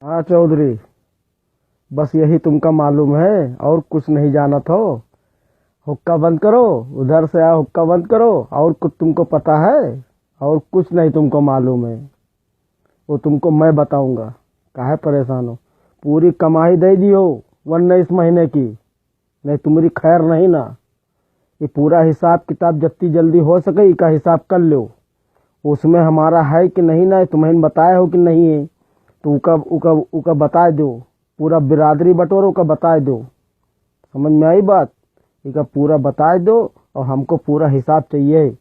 हाँ चौधरी, बस यही तुमका मालूम है और कुछ नहीं जानत हो। हुक्का बंद करो, उधर से आओ, हुक्का बंद करो। और कुछ तुमको पता है? और कुछ नहीं तुमको मालूम है, वो तुमको मैं बताऊंगा। काहे परेशान हो? पूरी कमाई दे दियो वरना इस महीने की, नहीं तुम्हारी खैर नहीं ना। ये पूरा हिसाब किताब जितनी जल्दी हो सके इसका हिसाब कर लो। उसमें हमारा है कि नहीं ना, तुम्हें बताया हो कि नहीं है, तो उका उका उका बता दो। पूरा बिरादरी बटोरो का बता दो। समझ में आई बात? इसका पूरा बता दो और हमको पूरा हिसाब चाहिए।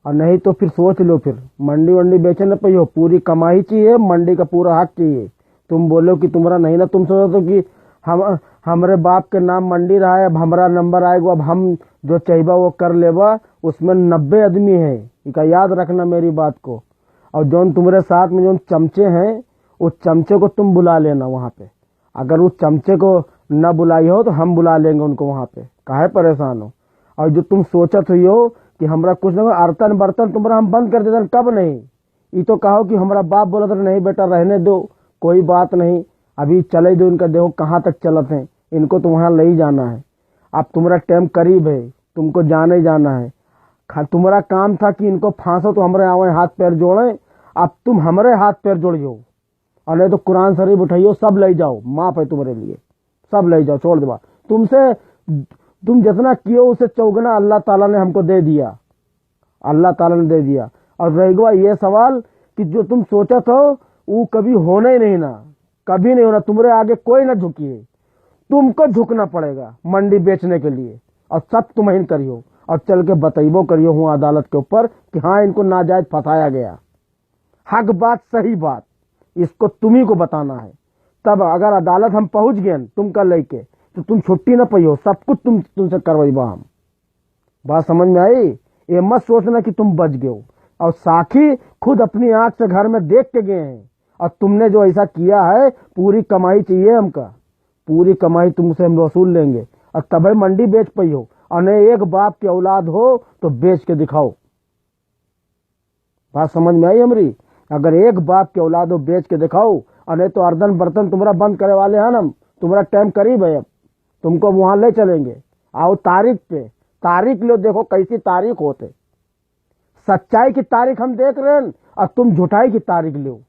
और नहीं तो फिर सोच लो, फिर मंडी वंडी बेचे न पाइयो। पूरी कमाई चाहिए, मंडी का पूरा हक चाहिए। तुम बोलो कि तुम्हारा नहीं ना, तुम सोचो तो कि हम हमारे बाप के नाम मंडी रहा है, अब हमारा नंबर आएगा, अब हम जो चाहिए वो कर लेबा। उसमें 90 आदमी है, इसका याद रखना मेरी बात को। और जो तुम्हारे साथ में जो चमचे हैं, उस चमचे को तुम बुला लेना वहां पे। अगर उस चमचे को न बुलाई हो तो हम बुला लेंगे उनको वहां पे। काहे परेशान हो? और जो तुम सोचत हुई हो कि हमरा कुछ ना, अर्तन बर्तन तुम्हारा हम बंद कर देते, कब नहीं। ये तो कहो कि हमारा बाप बोला था नहीं बेटा रहने दो, कोई बात नहीं, अभी चले दो। इनका देखो कहाँ तक चलत है, इनको तो वहां ले ही जाना है। अब तुम्हारा टाइम करीब है, तुमको जाने ही जाना है। तुम्हारा काम था कि इनको फांसो तो हमारे आवे हाथ पैर जोड़े। अब तुम हमारे हाथ पैर जोड़ियो, और नहीं तो कुरान शरीफ उठाइयो, सब ले जाओ, माफ है तुम्हारे लिए। सब ले जाओ, छोड़ दो। तुमसे तुम जितना कियो उसे चौगुना अल्लाह ताला ने हमको दे दिया, अल्लाह ताला ने दे दिया। और रहेगा ये सवाल कि जो तुम सोचा था वो कभी होना ही नहीं ना, कभी नहीं होना। तुम्हारे आगे कोई ना झुकी, तुमको झुकना पड़ेगा मंडी बेचने के लिए। और सब तुम ही करियो, और चल के बतैबो करियो हूँ अदालत के ऊपर कि हाँ इनको नाजायज फंसाया गया। हक बात, सही बात, इसको तुम्ही को बताना है। तब अगर अदालत हम पहुंच गए तुम कर लेके, तो तुम छुट्टी न पाइयो, सब कुछ तुमसे करवाइबा हम। बात समझ में आई? ये मत सोचना कि तुम बच गए हो। और साखी खुद अपनी आंख से घर में देख के गए हैं। और तुमने जो ऐसा किया है, पूरी कमाई चाहिए हमका, पूरी कमाई तुमसे हम वसूल लेंगे। और तभी मंडी बेच पाई हो। और नहीं एक बाप की औलाद हो तो बेच के दिखाओ। बात समझ में आई हमारी? अगर एक बाप की औलाद हो बेच के दिखाओ। और नहीं तो अर्दन बर्तन तुम्हारा बंद करे वाले हैं हम। तुम्हारा टाइम करीब है, अब तुमको वहां ले चलेंगे। आओ तारीख पे, तारीख लो, देखो कैसी तारीख होते। सच्चाई की तारीख हम देख रहे हैं और तुम झूठाई की तारीख लो।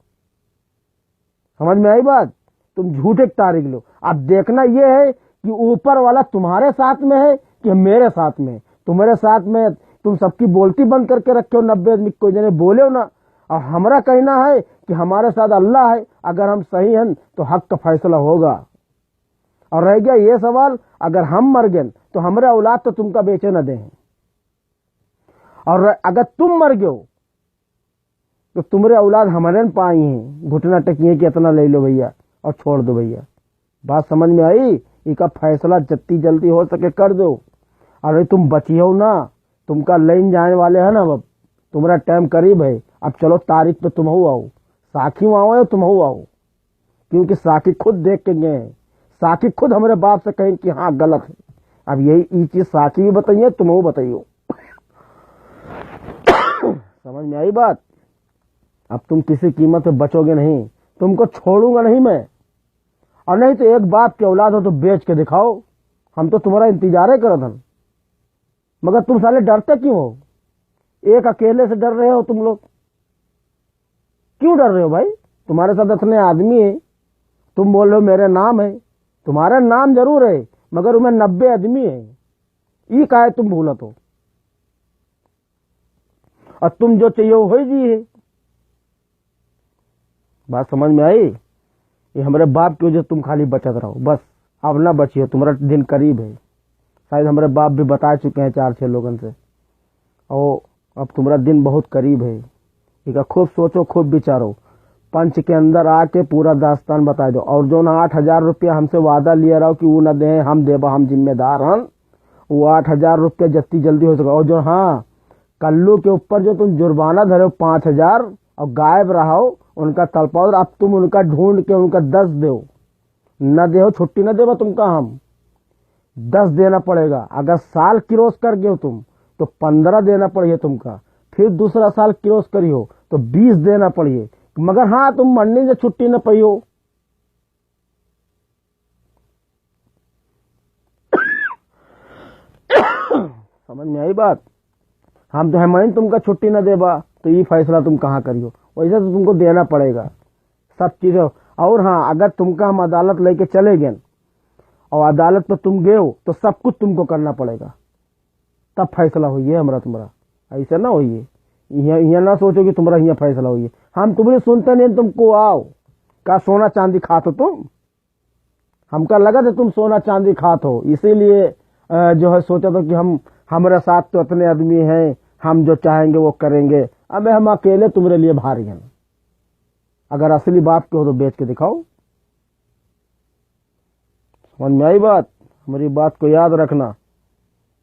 समझ में आई बात? तुम झूठे की तारीख लो। अब देखना यह है कि ऊपर वाला तुम्हारे साथ में है कि मेरे साथ में। तुम्हारे साथ में तुम सबकी बोलती बंद करके रखे हो, 90 आदमी कोई जने बोले हो ना। और हमारा कहना है कि हमारे साथ अल्लाह है, अगर हम सही हैं तो हक का फैसला होगा। और रह गया ये सवाल, अगर हम मर गए तो हमारे औलाद तो तुमका बेचे न दे। और अगर तुम मर गए तो तुम्हारे औलाद हमारे न पाई हैं, घुटना टकिए कि इतना ले लो भैया और छोड़ दो भैया। बात समझ में आई? इसका फैसला जितनी जल्दी हो सके कर दो। अरे तुम बचियो ना, तुमका लेन जाने वाले है ना, अब तुम्हारा टाइम करीब है। अब चलो तारीख पे तुम हो आओ, साखी आओ या तुम हो आओ। क्योंकि साखी खुद देख के गए हैं, साखी खुद हमारे बाप से कहें कि हाँ गलत है। अब यही चीज साखी भी बताइए, तुम वो बताइयो। समझ में आई बात? अब तुम किसी कीमत पे बचोगे नहीं, तुमको छोड़ूंगा नहीं मैं। और नहीं तो एक बाप की औलाद हो तो बेच के दिखाओ, हम तो तुम्हारा इंतजार ही करत हन। मगर तुम साले डरते क्यों हो? एक अकेले से डर रहे हो तुम लोग, क्यों डर रहे हो भाई? तुम्हारे साथ इतने आदमी है, तुम बोल रहे हो मेरे नाम है। तुम्हारा नाम जरूर है मगर उनमें 90 आदमी है, ये काहे तुम भूलत हो? और तुम जो चाहिए वो जी है। बात समझ में आई? ये हमारे बाप की वजह तुम खाली बचत रहो बस। अब ना बचिए, तुम्हारा दिन करीब है। शायद हमारे बाप भी बता चुके हैं 4-6 लोगन से। और अब तुम्हारा दिन बहुत करीब है। ठीक है, खूब सोचो, खूब विचारो, पंच के अंदर आके पूरा दास्तान बता दो। और जो ना 8,000 रुपया हमसे वादा लिया रहो कि वो न दे, हम देबा, हम जिम्मेदार हैं। वो 8,000 रुपया जितनी जल्दी हो सके। और जो हाँ कल्लू के ऊपर जो तुम जुर्माना धरे हो 5,000 और गायब रहो, उनका तलपाओ। अब तुम उनका ढूंढ के उनका 10 दो, न दे छुट्टी न देवा तुमका हम। 10 देना पड़ेगा। अगर साल क्रॉस कर गए हो तुम तो 15 देना पड़िए तुमका। फिर दूसरा साल क्रॉस करियो तो 20 देना पड़िए। मगर हाँ तुम मंडी से छुट्टी न पाइयो, समझ में आई बात। हम तो है तुमका छुट्टी न देबा तो ये फैसला तुम कहाँ करियो, वैसे तो तुमको देना पड़ेगा सब चीज़ों। और हाँ, अगर तुमका हम अदालत लेके चले गए और अदालत पर तुम गए हो तो सब कुछ तुमको करना पड़ेगा, तब फैसला होइए हमारा तुम्हारा। ऐसे ना होइए, यहाँ ना सोचो कि तुम्हारा यहाँ फैसला होइए। हम तुम्हें सुनते नहीं, तुमको आओ का सोना चांदी खाते तुम, हमका लगा था तुम सोना चांदी खात हो, इसीलिए जो है सोचा था कि हमारे साथ तो इतने आदमी हैं, हम जो चाहेंगे वो करेंगे। अबे हम अकेले तुम्हारे लिए भारी हैं। अगर असली बात को हो तो बेच के दिखाओ। समझ में आई बात, हमारी बात को याद रखना।